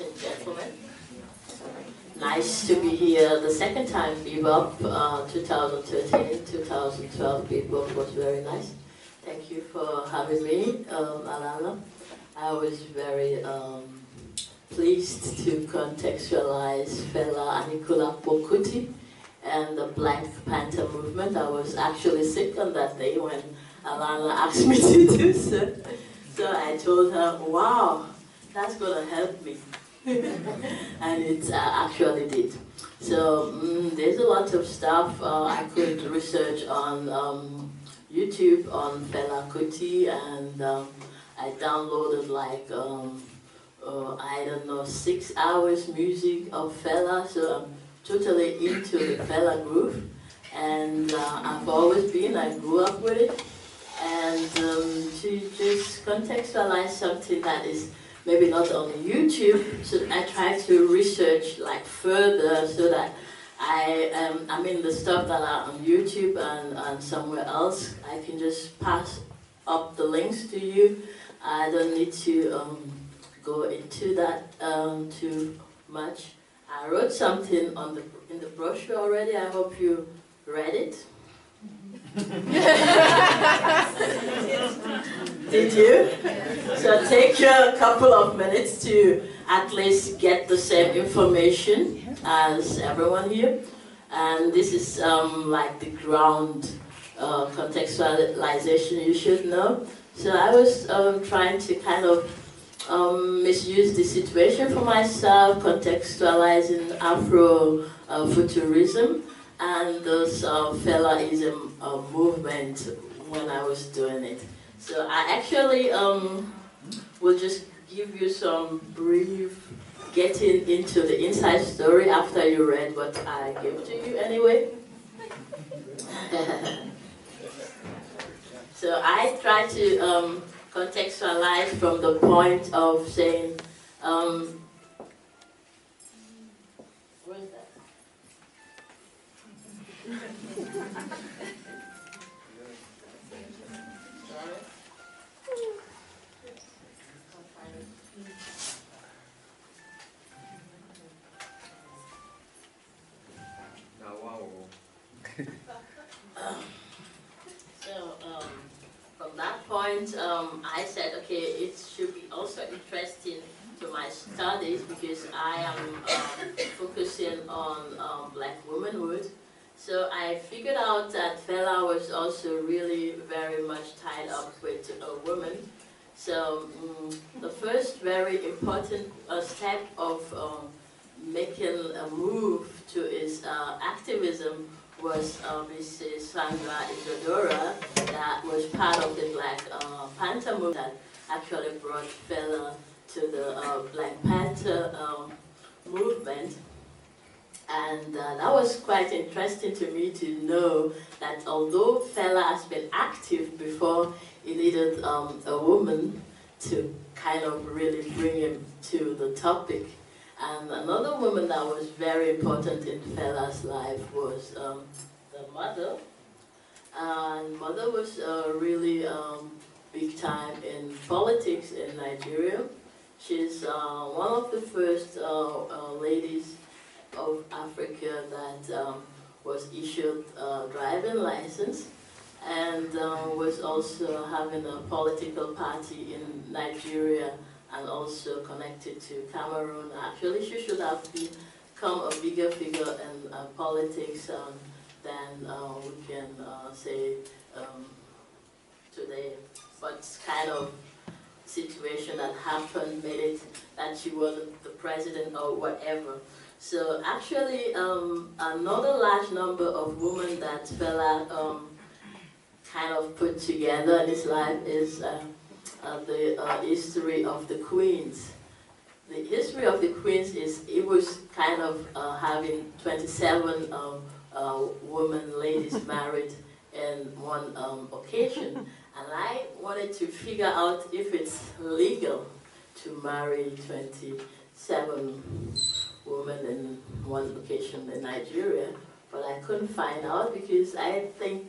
ladies and gentlemen. Nice to be here the second time BEBOP, 2013, 2012 BEBOP was very nice. Thank you for having me, Alana. I was very pleased to contextualize Fela Anikulapo Kuti and the Black Panther movement. I was actually sick on that day when Alana asked me to do so. So I told her, wow, that's going to help me. And it actually did. So there's a lot of stuff I could research on YouTube on Fela Kuti, and I downloaded like, I don't know, 6 hours music of Fela, so I'm totally into the Fela groove. And I've always been, I grew up with it. And to just contextualize something that is maybe not on YouTube, so I try to research like further so that I mean the stuff that are on YouTube and somewhere else, I can just pass up the links to you. I don't need to go into that too much. I wrote something in the brochure already. I hope you read it. Did you? So take a couple of minutes to at least get the same information as everyone here. And this is like the ground contextualization you should know. So I was trying to kind of misuse the situation for myself, contextualizing Afro-futurism and this Felaism movement when I was doing it. So I actually will just give you some brief getting into the inside story after you read what I gave to you anyway. So I try to contextualize from the point of saying, where is that? From that point, I said, okay, it should be also interesting to my studies because I am focusing on Black womanhood. So I figured out that Fela was also really very much tied up with a woman. So the first very important step of making a move to his activism was Mrs. Sandra Isadora, that was part of the Black Panther movement that actually brought Fela to the Black Panther movement. And that was quite interesting to me to know that although Fela has been active before, he needed a woman to kind of really bring him to the topic. And another woman that was very important in Fela's life was the mother. And mother was really big time in politics in Nigeria. She's one of the first ladies of Africa that was issued a driving license, and was also having a political party in Nigeria and also connected to Cameroon. Actually, she should have become a bigger figure in politics than we can say today. But kind of situation that happened made it that she wasn't the president or whatever. So actually, another large number of women that Fela kind of put together in his life is the history of the queens. The history of the queens is, it was kind of having 27 women, ladies married in one occasion. And I wanted to figure out if it's legal to marry 27 women in one location in Nigeria, but I couldn't find out because I think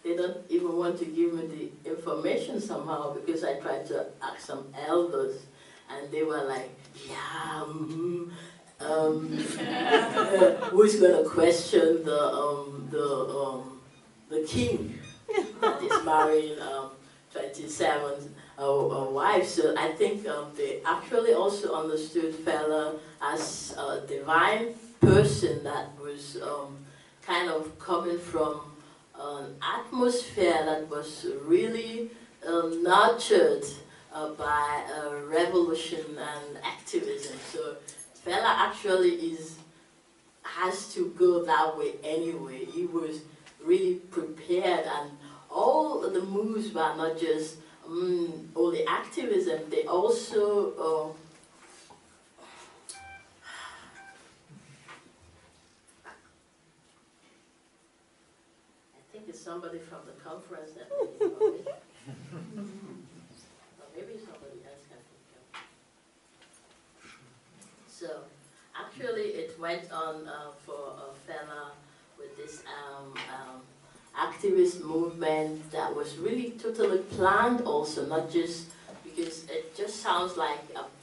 they don't even want to give me the information somehow, because I tried to ask some elders and they were like, yeah, who's gonna question the king that is marrying 27 wives? So I think they actually also understood Fela as a divine person that was kind of coming from an atmosphere that was really nurtured by revolution and activism. So Fela actually has to go that way anyway. He was really prepared, and all the moves were not just only activism, they also I think it's somebody from the conference that or maybe somebody else can pick up. So actually it went on for Fela with this activist movement that was really totally planned also, not just because it just sounds like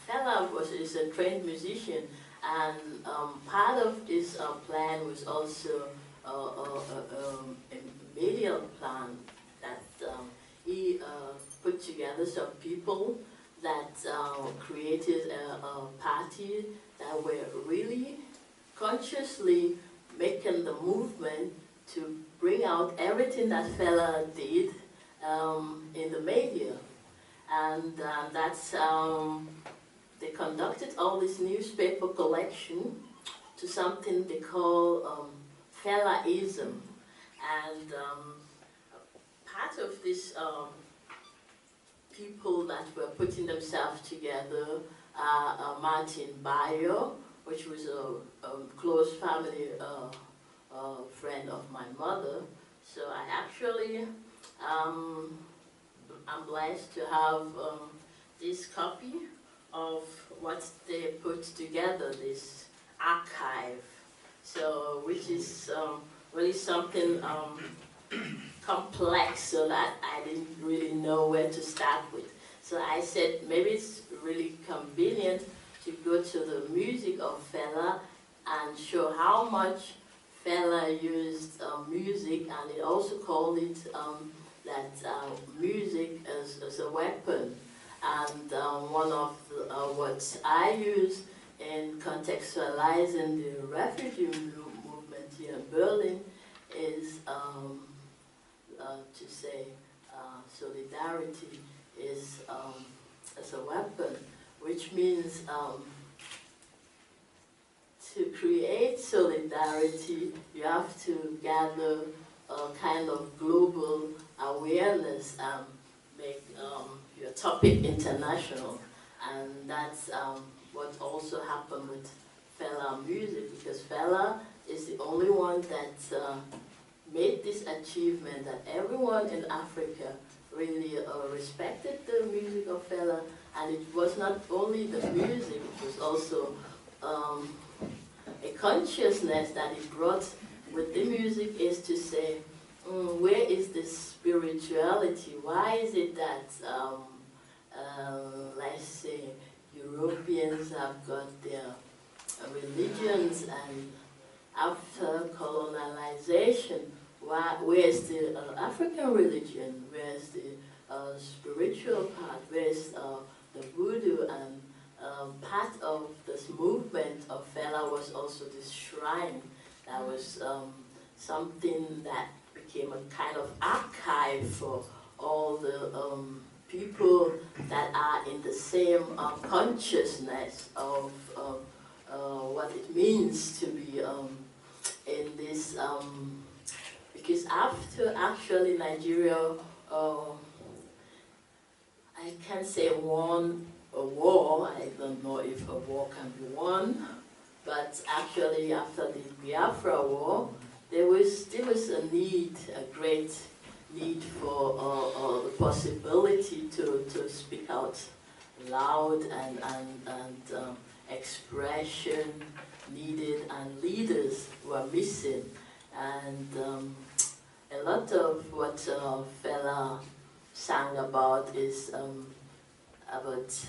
Fela is a trained musician, and part of this plan was also a media plan that he put together some people that created a party that were really consciously making the movement to bring out everything that Fela did in the media. And that's, they conducted all this newspaper collection to something they call Felaism. And part of this people that were putting themselves together are Martin Bayo, which was a close family friend of my mother. So I actually, I'm blessed to have this copy of what they put together, this archive. So, which is really something complex, so that I didn't really know where to start with. So I said maybe it's really convenient to go to the music of Fela and show how much Fela used music, and it also called it that music as a weapon. And one of what I use in contextualizing the refugee movement here in Berlin is to say solidarity is as a weapon, which means to create solidarity, you have to gather a kind of global awareness and make your topic international. And that's what also happened with Fela music, because Fela is the only one that made this achievement that everyone in Africa really respected the music of Fela. And it was not only the music, it was also a consciousness that he brought with the music, is to say, where is this spirituality? Why is it that, let's say, Europeans have got their religions, and after colonialization, where's the African religion? Where's the spiritual part? Where's the voodoo? And part of this movement of Fela was also this shrine. That was something that became a kind of archive for all the people that are in the same consciousness of what it means to be in this, because after actually Nigeria, I can't say won a war, I don't know if a war can be won, but actually after the Biafra War, there was a need, a great need for the possibility to speak out loud, and expression needed, and leaders were missing. And a lot of what Fela sang about is about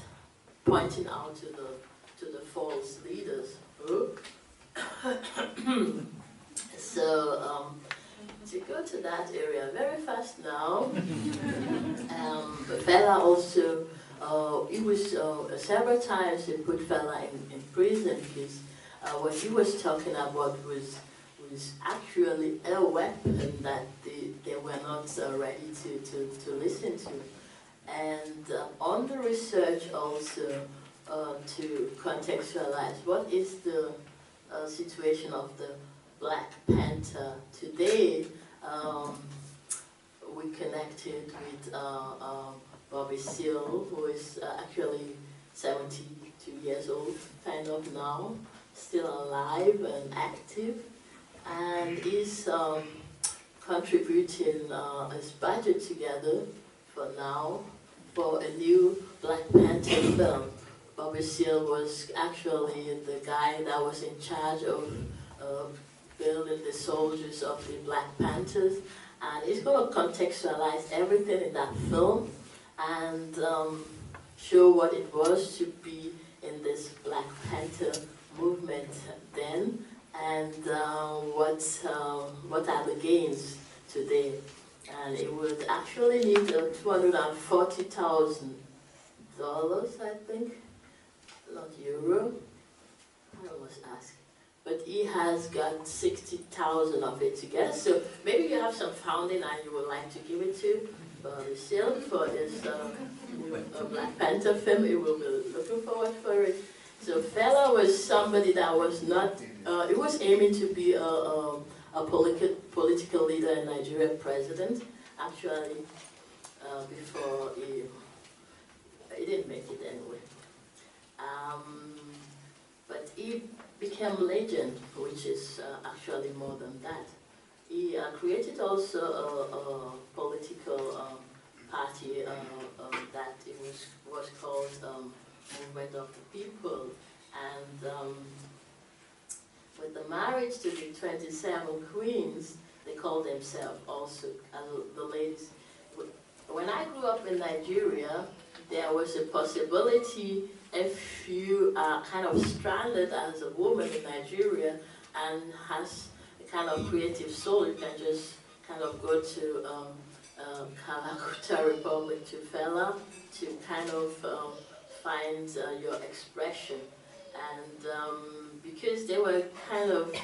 pointing out to the false leaders. So to go to that area very fast now. But Fela also, he was several times they put Fela in prison because what he was talking about was actually a weapon that they were not ready to listen to. And on the research also to contextualize what is the situation of the Black Panther today, we connected with Bobby Seale, who is actually 72 years old, kind of now, still alive and active, and is contributing his budget together for now for a new Black Panther film. Bobby Seale was actually the guy that was in charge of building the soldiers of the Black Panthers, and he's going to contextualize everything in that film and show what it was to be in this Black Panther movement then, and what are the gains today. And it would actually need $240,000, I think, not euro. I almost asked. But he has got 60,000 of it together. So maybe you have some founding and you would like to give it to Bobby Seale for his new Black Panther film. He will be looking forward for it. So Fela was somebody that was not, he was aiming to be a political leader in Nigeria, president, actually, before he didn't make it anyway. But he became legend, which is actually more than that. He created also a political party that it was called Movement of the People, and with the marriage to the 27 queens, they call themselves also the ladies. When I grew up in Nigeria, there was a possibility if you are kind of stranded as a woman in Nigeria and has a kind of creative soul, you can just kind of go to Calcutta Republic, to Fela, to kind of find your expression. And because they were kind of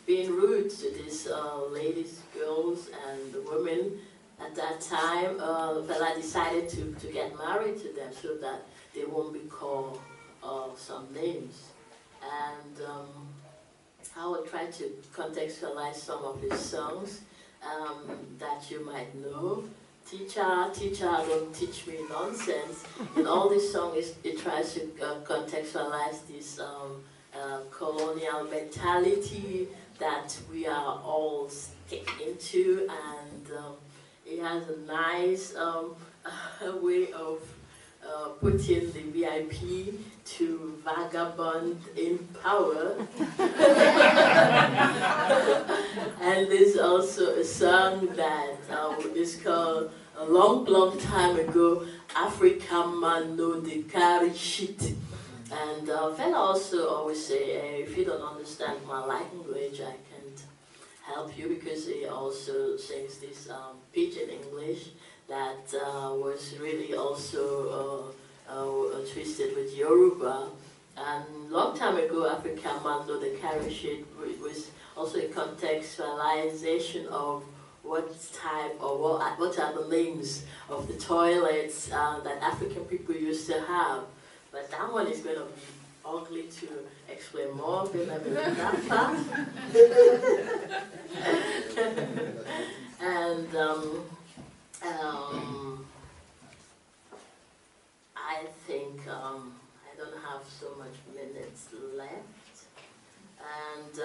being rude to these ladies, girls, and the women at that time, Fela decided to get married to them so that they won't be called some names. And I will try to contextualize some of his songs that you might know. Teacher, teacher, don't teach me nonsense. In all these songs, it tries to contextualize this colonial mentality that we are all stuck into, and it has a nice way of putting the VIP to vagabond in power. And there's also a song that is called A Long Time Ago, Africa Man No Dey Carry Shit. And Fela also always say, if you don't understand my language, I can't help you, because he also sings this pidgin English that was really also twisted with Yoruba. And long time ago, Africa Man No Dey Carry Shit was also a contextualization of what type or what are the names of the toilets that African people used to have. But that one is going to be ugly to explain more, but let me do that part. And I think I don't have so much minutes left. And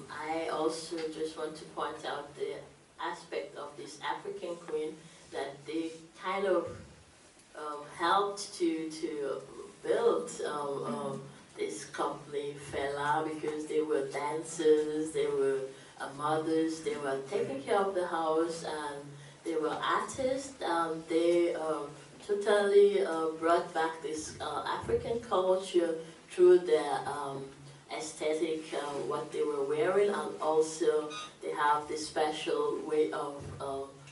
I also just want to point out the aspect of this African queen that they kind of helped to build this company, Fela, because they were dancers, they were mothers, they were taking care of the house, and they were artists. They totally brought back this African culture through their aesthetic, what they were wearing, and also they have this special way of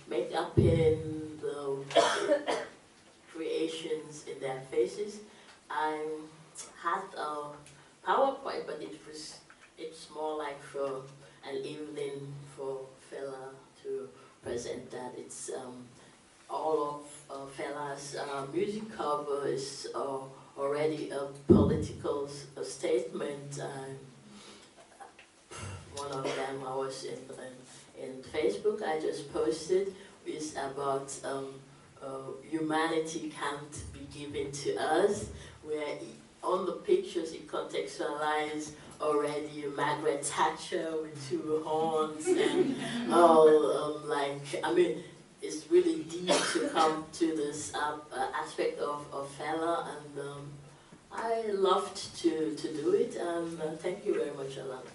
makeup in the creations in their faces. I had a PowerPoint, but it's more like for an evening for Fela to present that. It's all of Fela's music cover is already a political statement. One of them I was in Facebook, I just posted, is about humanity can't be given to us, where on the pictures it contextualized already Margaret Thatcher with two horns and all I mean, it's really deep to come to this aspect of Fela, and I loved to do it, and thank you very much, Alana.